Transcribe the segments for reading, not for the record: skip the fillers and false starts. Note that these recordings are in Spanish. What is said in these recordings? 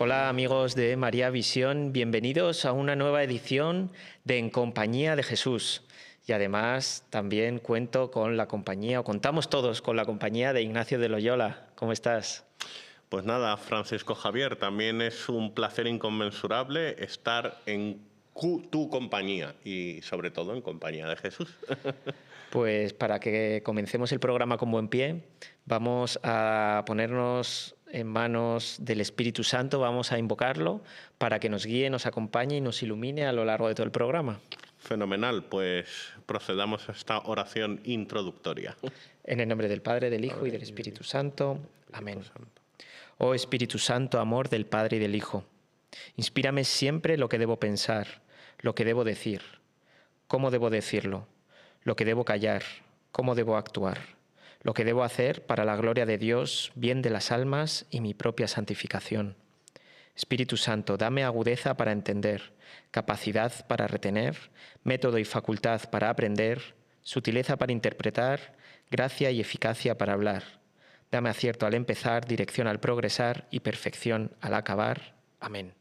Hola amigos de María Visión, bienvenidos a una nueva edición de En Compañía de Jesús. Y además también contamos todos con la compañía de Ignacio de Loyola. ¿Cómo estás? Pues nada, Francisco Javier, también es un placer inconmensurable estar en tu compañía y sobre todo en compañía de Jesús. Pues para que comencemos el programa con buen pie, vamos a ponernos en manos del Espíritu Santo, vamos a invocarlo para que nos guíe, nos acompañe y nos ilumine a lo largo de todo el programa. Fenomenal, pues procedamos a esta oración introductoria. En el nombre del Padre, del Hijo y del Espíritu Santo. Amén. Oh Espíritu Santo, amor del Padre y del Hijo, inspírame siempre lo que debo pensar, lo que debo decir, cómo debo decirlo, lo que debo callar, cómo debo actuar, lo que debo hacer para la gloria de Dios, bien de las almas y mi propia santificación. Espíritu Santo, dame agudeza para entender, capacidad para retener, método y facultad para aprender, sutileza para interpretar, gracia y eficacia para hablar. Dame acierto al empezar, dirección al progresar y perfección al acabar. Amén.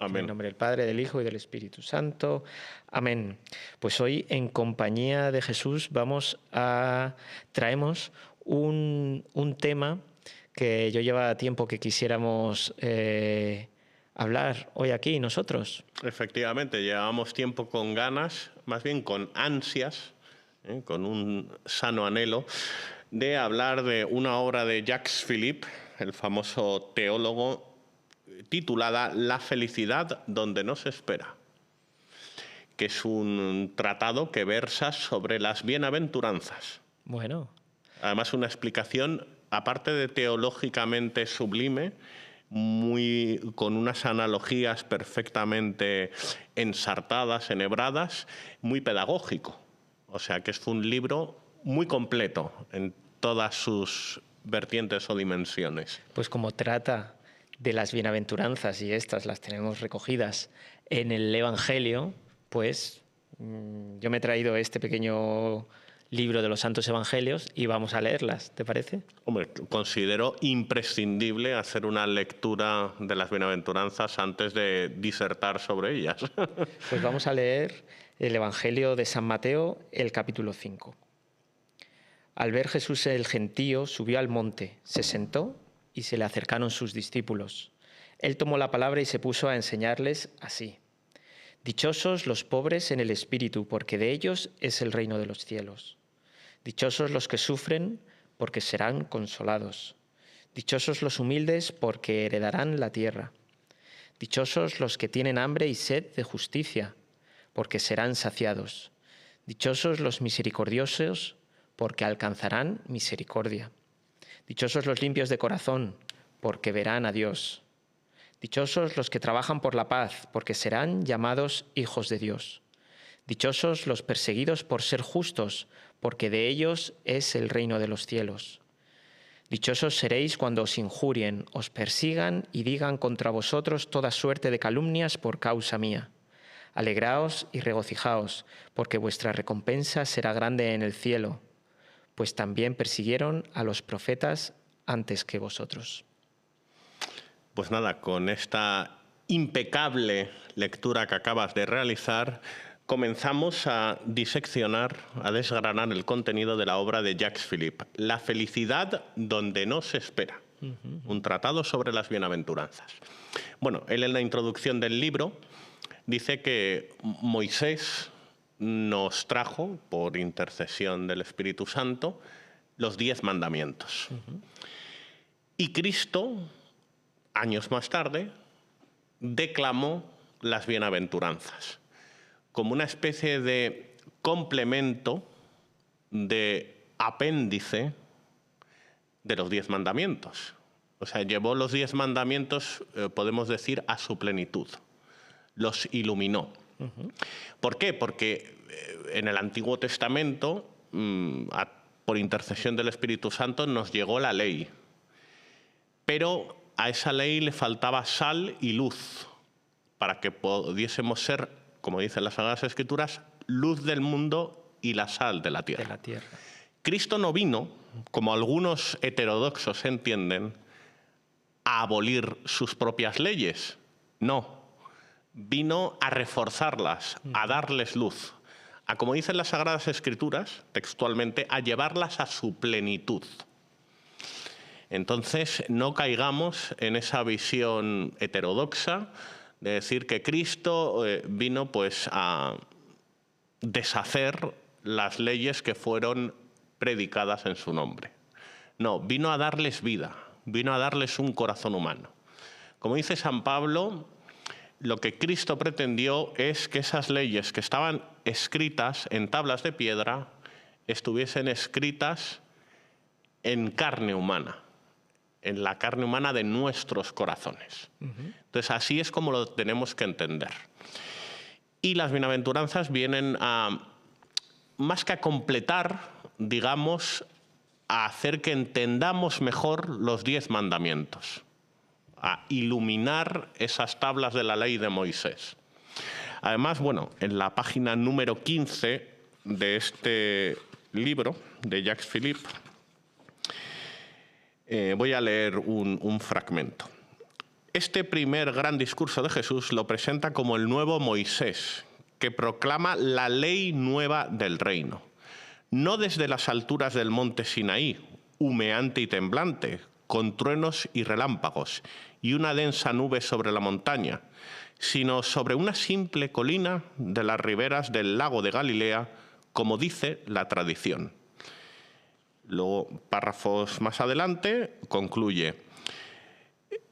Amén. En el nombre del Padre, del Hijo y del Espíritu Santo. Amén. Pues hoy, en compañía de Jesús, traemos un tema que yo llevaba tiempo que quisiéramos hablar hoy aquí nosotros. Efectivamente, llevábamos tiempo con ganas, más bien con ansias, con un sano anhelo, de hablar de una obra de Jacques Philippe, el famoso teólogo, titulada La felicidad donde no se espera, que es un tratado que versa sobre las bienaventuranzas. Bueno. Además, una explicación, aparte de teológicamente sublime, con unas analogías perfectamente ensartadas, enhebradas, muy pedagógico. O sea que es un libro muy completo en todas sus vertientes o dimensiones. Pues como trata de las bienaventuranzas, y estas las tenemos recogidas en el Evangelio, pues yo me he traído este pequeño libro de los Santos Evangelios y vamos a leerlas, ¿te parece? Hombre, considero imprescindible hacer una lectura de las bienaventuranzas antes de disertar sobre ellas. Pues vamos a leer el Evangelio de San Mateo, el capítulo 5. Al ver Jesús el gentío, subió al monte, se sentó y se le acercaron sus discípulos. Él tomó la palabra y se puso a enseñarles así. Dichosos los pobres en el espíritu, porque de ellos es el reino de los cielos. Dichosos los que sufren, porque serán consolados. Dichosos los humildes, porque heredarán la tierra. Dichosos los que tienen hambre y sed de justicia, porque serán saciados. Dichosos los misericordiosos, porque alcanzarán misericordia. Dichosos los limpios de corazón, porque verán a Dios. Dichosos los que trabajan por la paz, porque serán llamados hijos de Dios. Dichosos los perseguidos por ser justos, porque de ellos es el reino de los cielos. Dichosos seréis cuando os injurien, os persigan y digan contra vosotros toda suerte de calumnias por causa mía. Alegraos y regocijaos, porque vuestra recompensa será grande en el cielo, pues también persiguieron a los profetas antes que vosotros. Pues nada, con esta impecable lectura que acabas de realizar, comenzamos a diseccionar, a desgranar el contenido de la obra de Jacques Philippe, La felicidad donde no se espera, un tratado sobre las bienaventuranzas. Bueno, él en la introducción del libro dice que Moisés nos trajo, por intercesión del Espíritu Santo, los 10 mandamientos. Y Cristo, años más tarde, declamó las bienaventuranzas como una especie de complemento, de apéndice de los 10 mandamientos. O sea, llevó los 10 mandamientos, podemos decir, a su plenitud. Los iluminó. ¿Por qué? Porque en el Antiguo Testamento, por intercesión del Espíritu Santo, nos llegó la ley. Pero a esa ley le faltaba sal y luz para que pudiésemos ser, como dicen las Sagradas Escrituras, luz del mundo y la sal de la tierra. Cristo no vino, como algunos heterodoxos entienden, a abolir sus propias leyes. No, vino a reforzarlas, a darles luz, a, como dicen las Sagradas Escrituras, textualmente, a llevarlas a su plenitud. Entonces, no caigamos en esa visión heterodoxa de decir que Cristo vino pues a deshacer las leyes que fueron predicadas en su nombre. No, vino a darles vida, vino a darles un corazón humano. Como dice San Pablo, lo que Cristo pretendió es que esas leyes que estaban escritas en tablas de piedra estuviesen escritas en carne humana, en la carne humana de nuestros corazones. Entonces, así es como lo tenemos que entender. Y las bienaventuranzas vienen a, más que a completar, digamos, a hacer que entendamos mejor los 10 mandamientos, a iluminar esas tablas de la ley de Moisés. Además, bueno, en la página número 15 de este libro de Jacques Philippe, voy a leer un fragmento. Este primer gran discurso de Jesús lo presenta como el nuevo Moisés, que proclama la ley nueva del reino. No desde las alturas del monte Sinaí, humeante y temblante, con truenos y relámpagos, y una densa nube sobre la montaña, sino sobre una simple colina de las riberas del lago de Galilea, como dice la tradición. Luego, párrafos más adelante, concluye: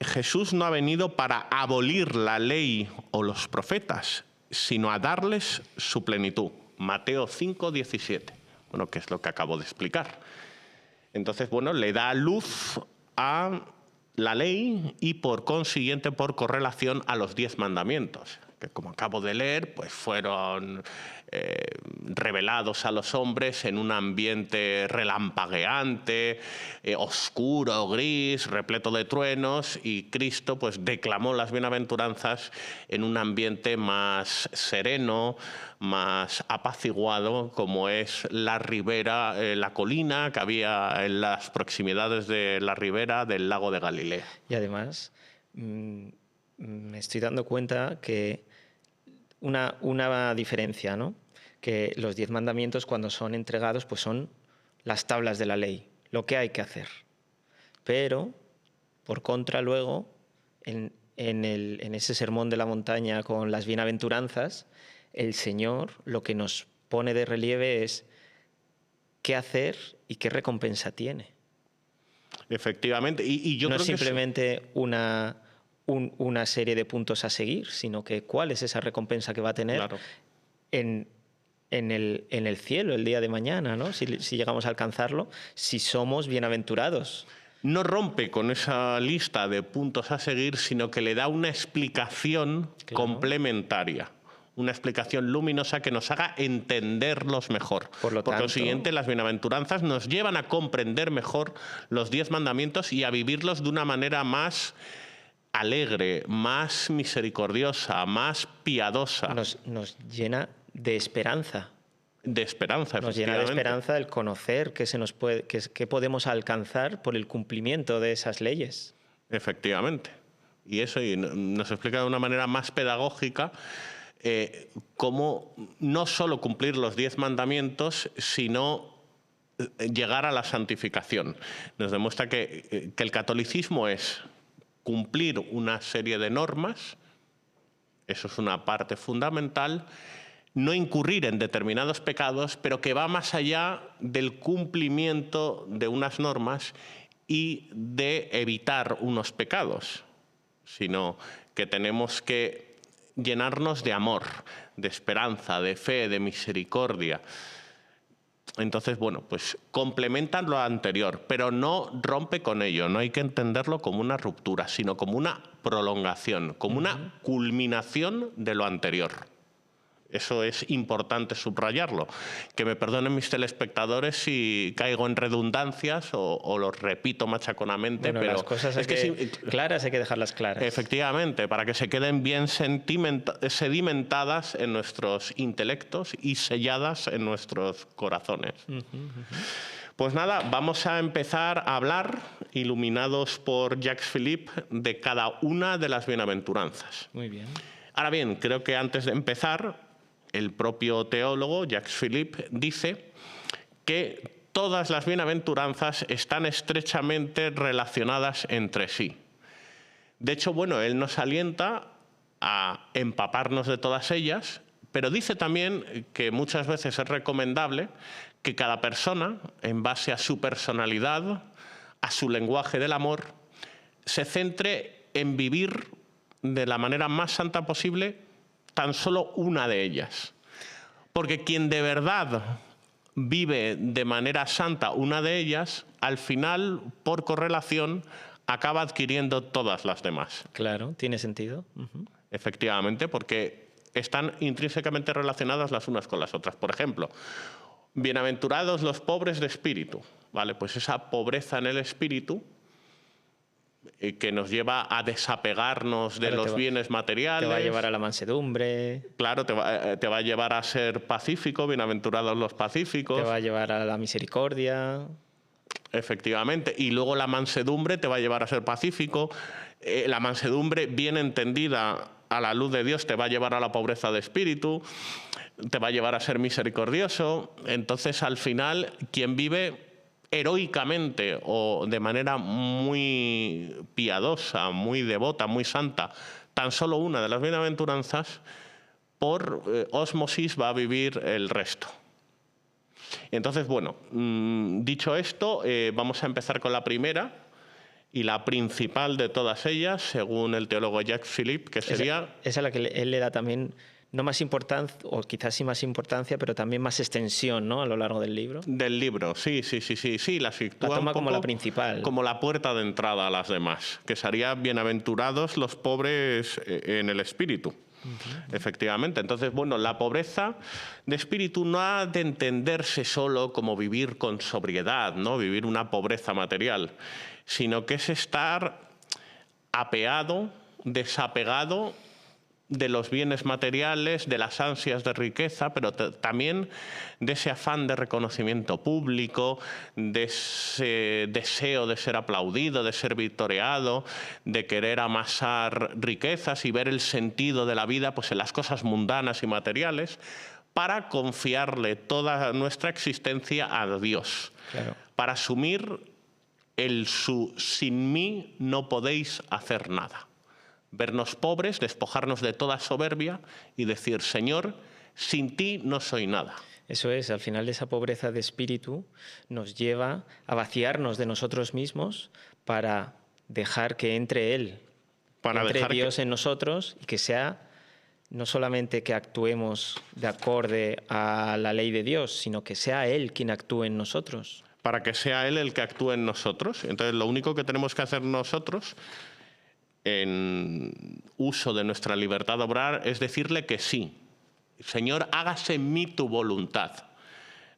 Jesús no ha venido para abolir la ley o los profetas, sino a darles su plenitud. Mateo 5:17. Bueno, que es lo que acabo de explicar. Entonces, bueno, le da luz a la ley y, por consiguiente, por correlación, a los 10 mandamientos, que, como acabo de leer, pues fueron revelados a los hombres en un ambiente relampagueante, oscuro, gris, repleto de truenos, y Cristo pues declamó las bienaventuranzas en un ambiente más sereno, más apaciguado, como es la ribera, la colina que había en las proximidades de la ribera del lago de Galilea. Y además, me estoy dando cuenta que una diferencia, ¿no? Que los 10 mandamientos, cuando son entregados, pues son las tablas de la ley, lo que hay que hacer. Pero, por contra, luego, en ese sermón de la montaña con las bienaventuranzas, el Señor lo que nos pone de relieve es qué hacer y qué recompensa tiene. Efectivamente. Y yo no creo es simplemente una serie de puntos a seguir, sino que cuál es esa recompensa que va a tener, claro, en el cielo el día de mañana, ¿no? Si llegamos a alcanzarlo, si somos bienaventurados. No rompe con esa lista de puntos a seguir, sino que le da una explicación, claro, complementaria. Una explicación luminosa que nos haga entenderlos mejor. Por consiguiente, las bienaventuranzas nos llevan a comprender mejor los 10 mandamientos y a vivirlos de una manera más alegre, más misericordiosa, más piadosa. Nos llena de esperanza. De esperanza, nos llena de esperanza el conocer que podemos alcanzar por el cumplimiento de esas leyes. Efectivamente. Y eso nos explica de una manera más pedagógica cómo no solo cumplir los 10 mandamientos, sino llegar a la santificación. Nos demuestra que el catolicismo es cumplir una serie de normas, eso es una parte fundamental, no incurrir en determinados pecados, pero que va más allá del cumplimiento de unas normas y de evitar unos pecados, sino que tenemos que llenarnos de amor, de esperanza, de fe, de misericordia. Entonces, bueno, pues complementan lo anterior, pero no rompe con ello. No hay que entenderlo como una ruptura, sino como una prolongación, como una culminación de lo anterior. Eso es importante subrayarlo. Que me perdonen mis telespectadores si caigo en redundancias o lo repito machaconamente. Bueno, pero las cosas claras hay que dejarlas claras. Efectivamente, para que se queden bien sedimentadas en nuestros intelectos y selladas en nuestros corazones. Pues nada, vamos a empezar a hablar, iluminados por Jacques Philippe, de cada una de las bienaventuranzas. Muy bien. Ahora bien, creo que antes de empezar, el propio teólogo Jacques Philippe dice que todas las bienaventuranzas están estrechamente relacionadas entre sí. De hecho, bueno, él nos alienta a empaparnos de todas ellas, pero dice también que muchas veces es recomendable que cada persona, en base a su personalidad, a su lenguaje del amor, se centre en vivir de la manera más santa posible tan solo una de ellas. Porque quien de verdad vive de manera santa una de ellas, al final, por correlación, acaba adquiriendo todas las demás. Claro, tiene sentido. Efectivamente, porque están intrínsecamente relacionadas las unas con las otras. Por ejemplo, bienaventurados los pobres de espíritu. ¿Vale? Pues esa pobreza en el espíritu que nos lleva a desapegarnos de los bienes materiales. Te va a llevar a la mansedumbre. Claro, te va a llevar a ser pacífico, bienaventurados los pacíficos. Te va a llevar a la misericordia. Efectivamente. Y luego la mansedumbre te va a llevar a ser pacífico. La mansedumbre, bien entendida a la luz de Dios, te va a llevar a la pobreza de espíritu, te va a llevar a ser misericordioso. Entonces, al final, quien vive heroicamente o de manera muy piadosa, muy devota, muy santa, tan solo una de las bienaventuranzas, por ósmosis va a vivir el resto. Entonces, bueno, dicho esto, vamos a empezar con la primera y la principal de todas ellas, según el teólogo Jacques Philippe, que sería... Esa es la que él le da también, no más importancia, o quizás sí más importancia, pero también más extensión, ¿no?, a lo largo del libro. Del libro, sí, la sitúa la toma un poco como la principal. Como la puerta de entrada a las demás, que sería bienaventurados los pobres en el espíritu. Efectivamente. Entonces, bueno, la pobreza de espíritu no ha de entenderse solo como vivir con sobriedad, ¿no?, vivir una pobreza material, sino que es estar apeado, desapegado de los bienes materiales, de las ansias de riqueza, pero también de ese afán de reconocimiento público, de ese deseo de ser aplaudido, de ser victoriado, de querer amasar riquezas y ver el sentido de la vida pues en las cosas mundanas y materiales, para confiarle toda nuestra existencia a Dios, claro, para asumir el su sin mí no podéis hacer nada. Vernos pobres, despojarnos de toda soberbia y decir, Señor, sin ti no soy nada. Eso es, al final esa pobreza de espíritu nos lleva a vaciarnos de nosotros mismos para dejar que entre Él, entre Dios en nosotros, y que sea no solamente que actuemos de acorde a la ley de Dios, sino que sea Él quien actúe en nosotros. Para que sea Él el que actúe en nosotros. Entonces, lo único que tenemos que hacer nosotros, en uso de nuestra libertad de obrar, es decirle que sí. Señor, hágase en mí tu voluntad.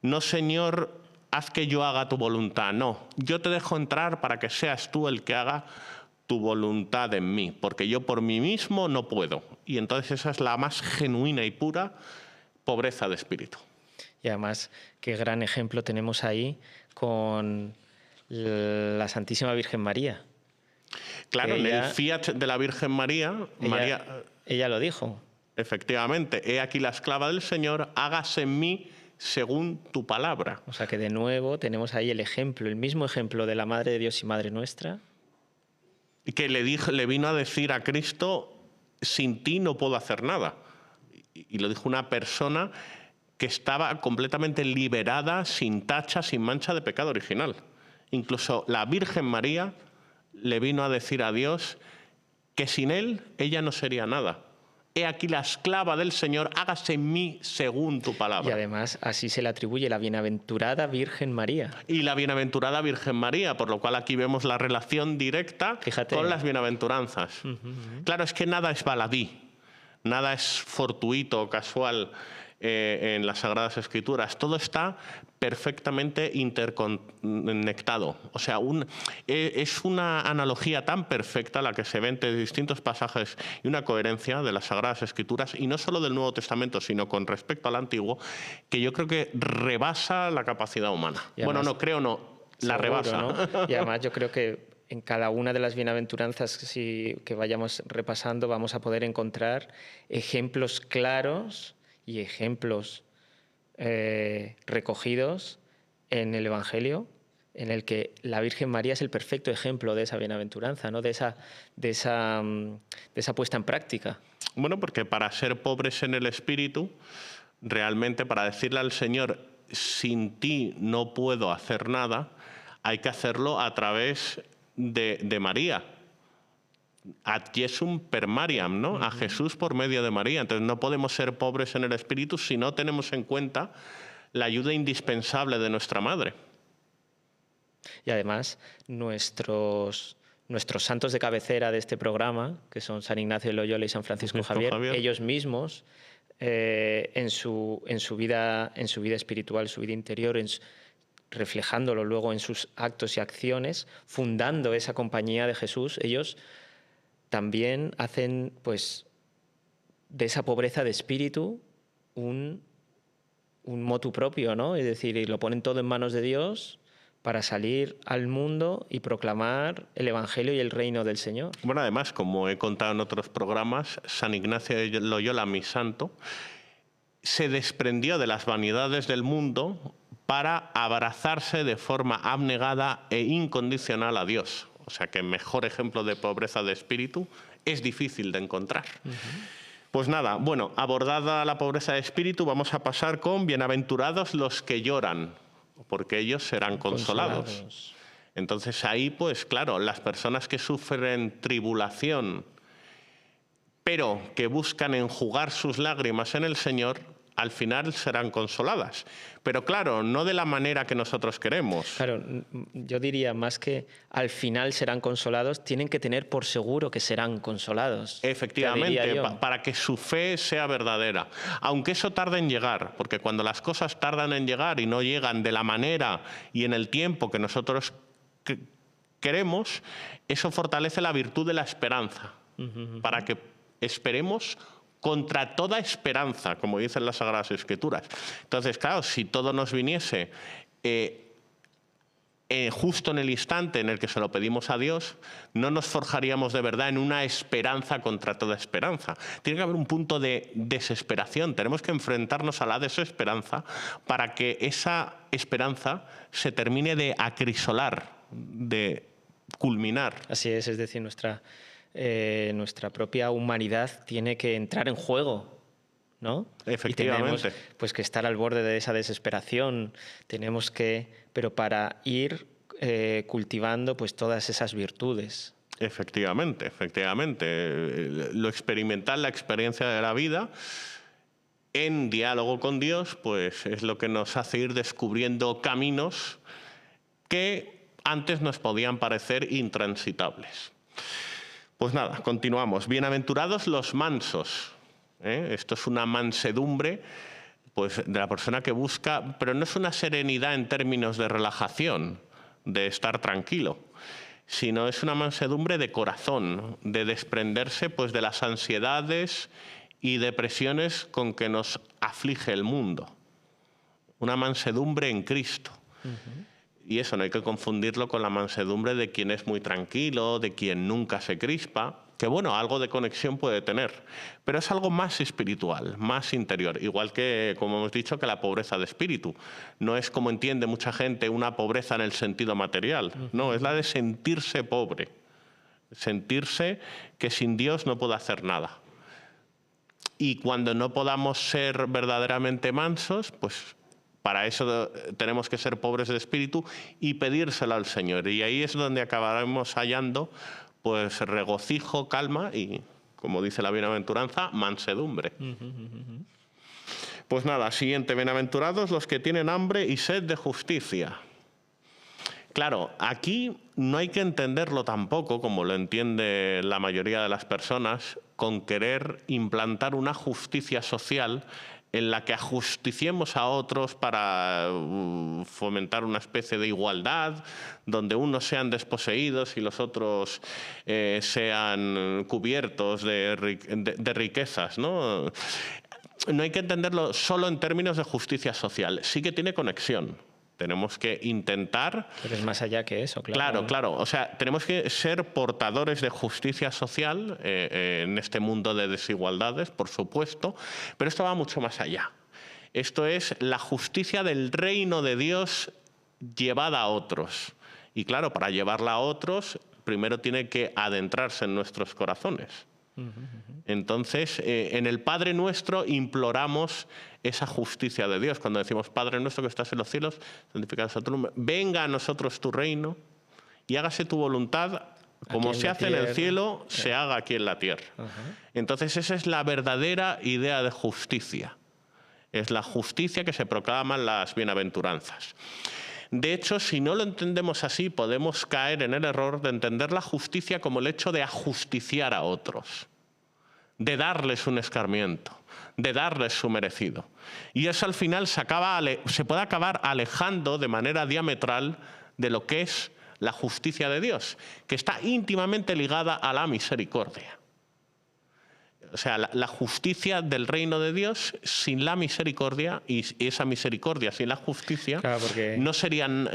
No, Señor, haz que yo haga tu voluntad. No, yo te dejo entrar para que seas tú el que haga tu voluntad en mí, porque yo por mí mismo no puedo. Y entonces esa es la más genuina y pura pobreza de espíritu. Y además, qué gran ejemplo tenemos ahí con la Santísima Virgen María. Claro, en el fiat de la Virgen María, ella lo dijo. Efectivamente, he aquí la esclava del Señor, hágase en mí según tu palabra. O sea que de nuevo tenemos ahí el ejemplo, el mismo ejemplo de la Madre de Dios y Madre nuestra. Y que le vino a decir a Cristo, sin ti no puedo hacer nada. Y lo dijo una persona que estaba completamente liberada, sin tacha, sin mancha de pecado original. Incluso la Virgen María le vino a decir a Dios que sin él ella no sería nada. He aquí la esclava del Señor, hágase en mí según tu palabra. Y además así se le atribuye la bienaventurada Virgen María. Y la bienaventurada Virgen María, por lo cual aquí vemos la relación directa con las bienaventuranzas. Claro, es que nada es baladí, nada es fortuito o casual. en las Sagradas Escrituras. Todo está perfectamente interconectado. O sea, es una analogía tan perfecta la que se ve entre distintos pasajes y una coherencia de las Sagradas Escrituras, y no solo del Nuevo Testamento, sino con respecto al Antiguo, que yo creo que rebasa la capacidad humana. Bueno, no creo, no, la rebasa. ¿No? Y además yo creo que en cada una de las bienaventuranzas que vayamos repasando vamos a poder encontrar ejemplos claros y ejemplos recogidos en el Evangelio, en el que la Virgen María es el perfecto ejemplo de esa bienaventuranza, ¿no? de esa puesta en práctica. Bueno, porque para ser pobres en el espíritu, realmente para decirle al Señor, sin ti no puedo hacer nada, hay que hacerlo a través de María. Ad Jesum per Mariam, ¿no? A Jesús por medio de María. Entonces no podemos ser pobres en el espíritu si no tenemos en cuenta la ayuda indispensable de nuestra Madre. Y además nuestros santos de cabecera de este programa, que son San Ignacio de Loyola y San Francisco Javier, ellos mismos en su vida espiritual, su vida interior, reflejándolo luego en sus actos y acciones, fundando esa compañía de Jesús, ellos también hacen, pues, de esa pobreza de espíritu un motu propio, ¿no? Es decir, y lo ponen todo en manos de Dios para salir al mundo y proclamar el Evangelio y el reino del Señor. Bueno, además, como he contado en otros programas, San Ignacio de Loyola, mi santo, se desprendió de las vanidades del mundo para abrazarse de forma abnegada e incondicional a Dios. O sea que mejor ejemplo de pobreza de espíritu es difícil de encontrar. Pues nada, bueno, abordada la pobreza de espíritu, vamos a pasar con bienaventurados los que lloran, porque ellos serán consolados. Entonces ahí, pues claro, las personas que sufren tribulación, pero que buscan enjugar sus lágrimas en el Señor, al final serán consoladas. Pero claro, no de la manera que nosotros queremos. Claro, yo diría más que al final serán consolados, tienen que tener por seguro que serán consolados. Efectivamente, para que su fe sea verdadera. Aunque eso tarde en llegar, porque cuando las cosas tardan en llegar y no llegan de la manera y en el tiempo que nosotros queremos, eso fortalece la virtud de la esperanza, para que esperemos contra toda esperanza, como dicen las Sagradas Escrituras. Entonces, claro, si todo nos viniese justo en el instante en el que se lo pedimos a Dios, no nos forjaríamos de verdad en una esperanza contra toda esperanza. Tiene que haber un punto de desesperación. Tenemos que enfrentarnos a la desesperanza para que esa esperanza se termine de acrisolar, de culminar. Así es decir, nuestra propia humanidad tiene que entrar en juego, ¿no? Efectivamente. Y tenemos, pues, que estar al borde de esa desesperación. Tenemos que, pero para ir cultivando, pues, todas esas virtudes. Efectivamente, efectivamente. Lo experimental, la experiencia de la vida, en diálogo con Dios, pues es lo que nos hace ir descubriendo caminos que antes nos podían parecer intransitables. Pues nada, continuamos. Bienaventurados los mansos. Esto es una mansedumbre, pues, de la persona que busca, pero no es una serenidad en términos de relajación, de estar tranquilo, sino es una mansedumbre de corazón, de desprenderse, pues, de las ansiedades y depresiones con que nos aflige el mundo. Una mansedumbre en Cristo. Y eso no hay que confundirlo con la mansedumbre de quien es muy tranquilo, de quien nunca se crispa, que bueno, algo de conexión puede tener, pero es algo más espiritual, más interior, igual que, como hemos dicho, que la pobreza de espíritu. No es, como entiende mucha gente, una pobreza en el sentido material, no, es la de sentirse pobre, sentirse que sin Dios no puede hacer nada. Y cuando no podamos ser verdaderamente mansos, pues para eso tenemos que ser pobres de espíritu y pedírselo al Señor. Y ahí es donde acabaremos hallando, pues, regocijo, calma y, como dice la bienaventuranza, mansedumbre. Pues nada, siguiente. Bienaventurados los que tienen hambre y sed de justicia. Claro, aquí no hay que entenderlo tampoco, como lo entiende la mayoría de las personas, con querer implantar una justicia social en la que ajusticiemos a otros para fomentar una especie de igualdad, donde unos sean desposeídos y los otros sean cubiertos de riquezas, ¿no? No hay que entenderlo solo en términos de justicia social, sí que tiene conexión. Tenemos que intentar... Pero es más allá que eso, claro. Claro, claro. O sea, tenemos que ser portadores de justicia social en este mundo de desigualdades, por supuesto, pero esto va mucho más allá. Esto es la justicia del reino de Dios llevada a otros. Y claro, para llevarla a otros, primero tiene que adentrarse en nuestros corazones. Entonces, en el Padre Nuestro imploramos esa justicia de Dios. Cuando decimos Padre Nuestro que estás en los cielos, santificado sea tu nombre. Venga a nosotros tu reino y hágase tu voluntad, como se hace en el cielo, se haga aquí en la tierra. Entonces, esa es la verdadera idea de justicia. Es la justicia que se proclama en las bienaventuranzas. De hecho, si no lo entendemos así, podemos caer en el error de entender la justicia como el hecho de ajusticiar a otros, de darles un escarmiento, de darles su merecido. Y eso al final se puede acabar alejando de manera diametral de lo que es la justicia de Dios, que está íntimamente ligada a la misericordia. O sea, la justicia del reino de Dios sin la misericordia, y esa misericordia sin la justicia, claro, no serían,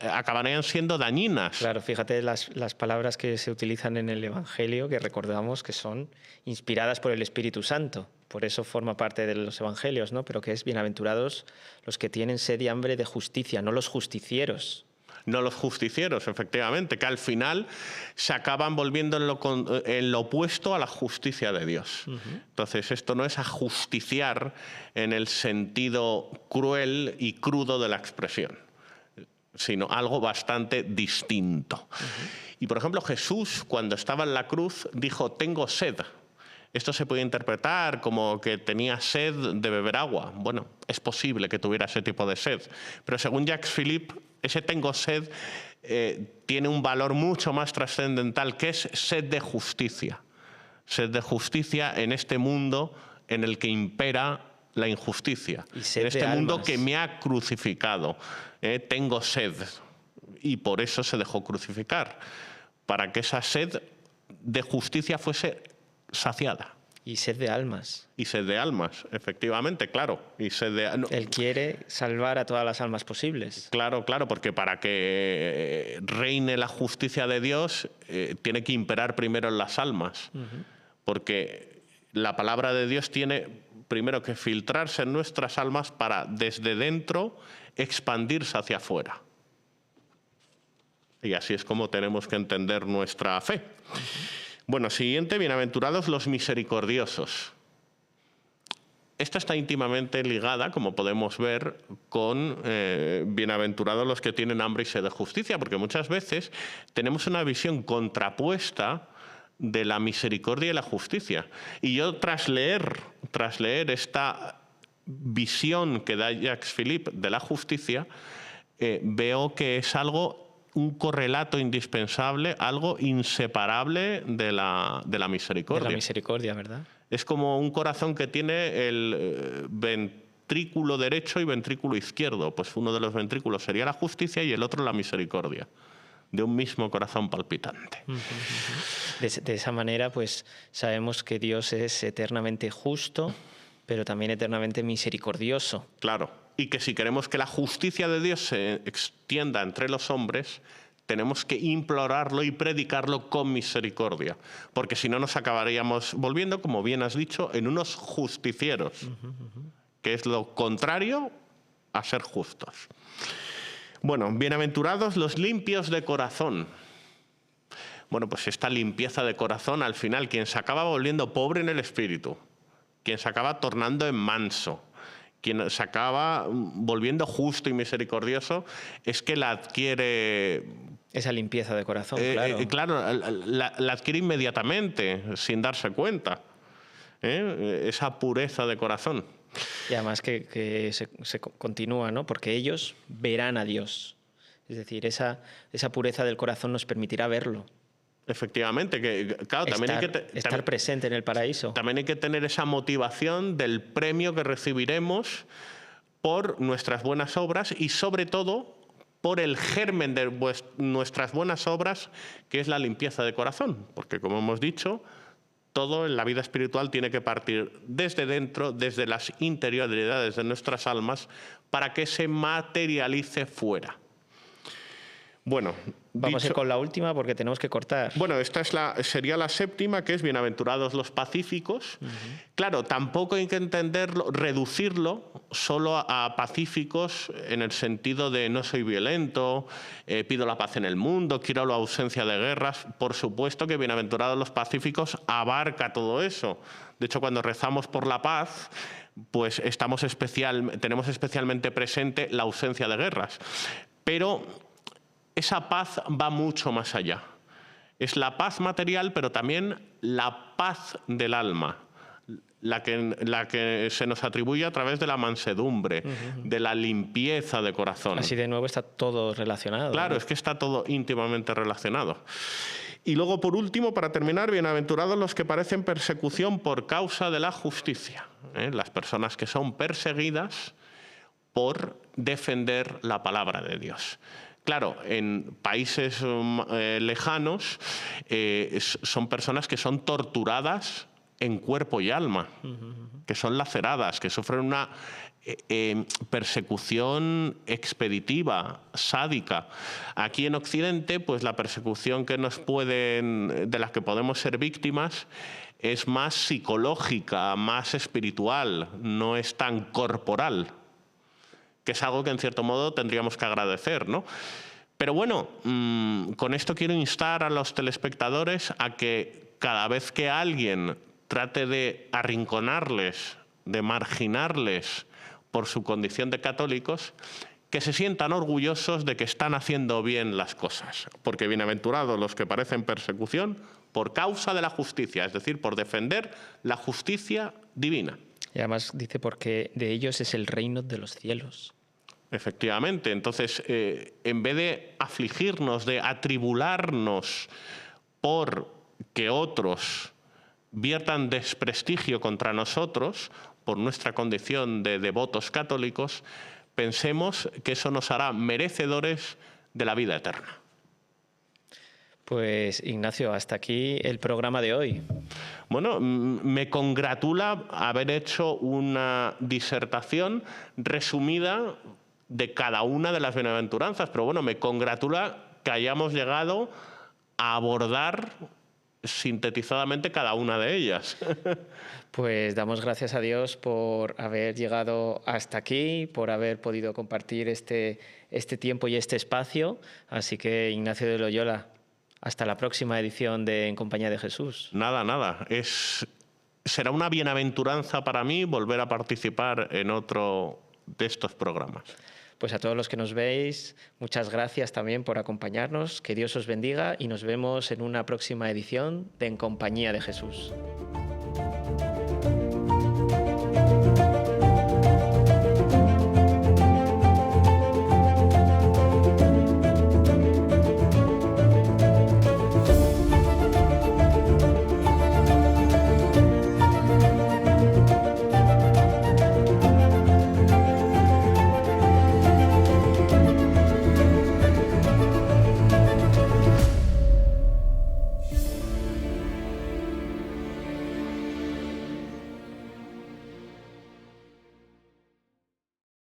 acabarían siendo dañinas. Claro, fíjate las palabras que se utilizan en el Evangelio, que recordamos que son inspiradas por el Espíritu Santo. Por eso forma parte de los Evangelios, ¿no? Pero que es bienaventurados los que tienen sed y hambre de justicia, no los justicieros. No los justicieros, efectivamente, que al final se acaban volviendo en lo opuesto a la justicia de Dios. Entonces, esto no es ajusticiar en el sentido cruel y crudo de la expresión, sino algo bastante distinto. Y, por ejemplo, Jesús, cuando estaba en la cruz, dijo, tengo sed. Esto se puede interpretar como que tenía sed de beber agua. Bueno, es posible que tuviera ese tipo de sed, pero según Jacques Philippe, ese tengo sed tiene un valor mucho más trascendental, que es sed de justicia. Sed de justicia en este mundo en el que impera la injusticia. En este mundo que me ha crucificado. Tengo sed. Y por eso se dejó crucificar. Para que esa sed de justicia fuese saciada. Y sed de almas. Y sed de almas, efectivamente, claro. Y sed de... Él quiere salvar a todas las almas posibles. Claro, claro, porque para que reine la justicia de Dios tiene que imperar primero en las almas. Porque la palabra de Dios tiene primero que filtrarse en nuestras almas para desde dentro expandirse hacia afuera. Y así es como tenemos que entender nuestra fe. Bueno, siguiente, bienaventurados los misericordiosos. Esta está íntimamente ligada, como podemos ver, con bienaventurados los que tienen hambre y sed de justicia, porque muchas veces tenemos una visión contrapuesta de la misericordia y la justicia. Y yo tras leer esta visión que da Jacques Philippe de la justicia, veo que es un correlato indispensable, algo inseparable de la misericordia. De la misericordia, ¿verdad? Es como un corazón que tiene el ventrículo derecho y ventrículo izquierdo. Pues uno de los ventrículos sería la justicia y el otro la misericordia, de un mismo corazón palpitante. De esa manera, pues sabemos que Dios es eternamente justo, pero también eternamente misericordioso. Claro. Y que si queremos que la justicia de Dios se extienda entre los hombres, tenemos que implorarlo y predicarlo con misericordia, porque si no nos acabaríamos volviendo, como bien has dicho, en unos justicieros, que es lo contrario a ser justos. Bueno, bienaventurados los limpios de corazón. Bueno, pues esta limpieza de corazón, al final, quien se acaba volviendo pobre en el espíritu, quien se acaba tornando en manso, quien se acaba volviendo justo y misericordioso, es que la adquiere... Esa limpieza de corazón, claro. Claro, la adquiere inmediatamente, sin darse cuenta. Esa pureza de corazón. Y además que se continúa, ¿no? Porque ellos verán a Dios. Es decir, esa pureza del corazón nos permitirá verlo. Efectivamente, que claro, también estar presente en el paraíso. También hay que tener esa motivación del premio que recibiremos por nuestras buenas obras y sobre todo por el germen de nuestras buenas obras, que es la limpieza de corazón. Porque, como hemos dicho, todo en la vida espiritual tiene que partir desde dentro, desde las interioridades de nuestras almas, para que se materialice fuera. Bueno, vamos a ir con la última porque tenemos que cortar. Bueno, esta sería la séptima, que es bienaventurados los pacíficos. Claro, tampoco hay que entenderlo, reducirlo solo a pacíficos en el sentido de no soy violento, pido la paz en el mundo, quiero la ausencia de guerras. Por supuesto que bienaventurados los pacíficos abarca todo eso. De hecho, cuando rezamos por la paz, pues tenemos especialmente presente la ausencia de guerras. Pero esa paz va mucho más allá. Es la paz material, pero también la paz del alma, la que se nos atribuye a través de la mansedumbre, de la limpieza de corazón. Así de nuevo está todo relacionado. Claro, ¿no? Es que está todo íntimamente relacionado. Y luego, por último, para terminar, bienaventurados los que padecen persecución por causa de la justicia. Las personas que son perseguidas por defender la palabra de Dios. Claro, en países lejanos son personas que son torturadas en cuerpo y alma, que son laceradas, que sufren una persecución expeditiva, sádica. Aquí en Occidente, pues la persecución de la que podemos ser víctimas es más psicológica, más espiritual, no es tan corporal, que es algo que en cierto modo tendríamos que agradecer, ¿no? Pero bueno, con esto quiero instar a los telespectadores a que cada vez que alguien trate de arrinconarles, de marginarles por su condición de católicos, que se sientan orgullosos de que están haciendo bien las cosas. Porque bienaventurados los que padecen persecución por causa de la justicia, es decir, por defender la justicia divina. Y además dice porque de ellos es el reino de los cielos. Efectivamente. Entonces, en vez de afligirnos, de atribularnos por que otros viertan desprestigio contra nosotros por nuestra condición de devotos católicos, pensemos que eso nos hará merecedores de la vida eterna. Pues Ignacio, hasta aquí el programa de hoy. Bueno, me congratula haber hecho una disertación resumida de cada una de las bienaventuranzas, pero bueno, me congratula que hayamos llegado a abordar sintetizadamente cada una de ellas. Pues damos gracias a Dios por haber llegado hasta aquí, por haber podido compartir este tiempo y este espacio. Así que, Ignacio de Loyola, hasta la próxima edición de En Compañía de Jesús. Nada. Será una bienaventuranza para mí volver a participar en otro de estos programas. Pues a todos los que nos veis, muchas gracias también por acompañarnos. Que Dios os bendiga y nos vemos en una próxima edición de En Compañía de Jesús.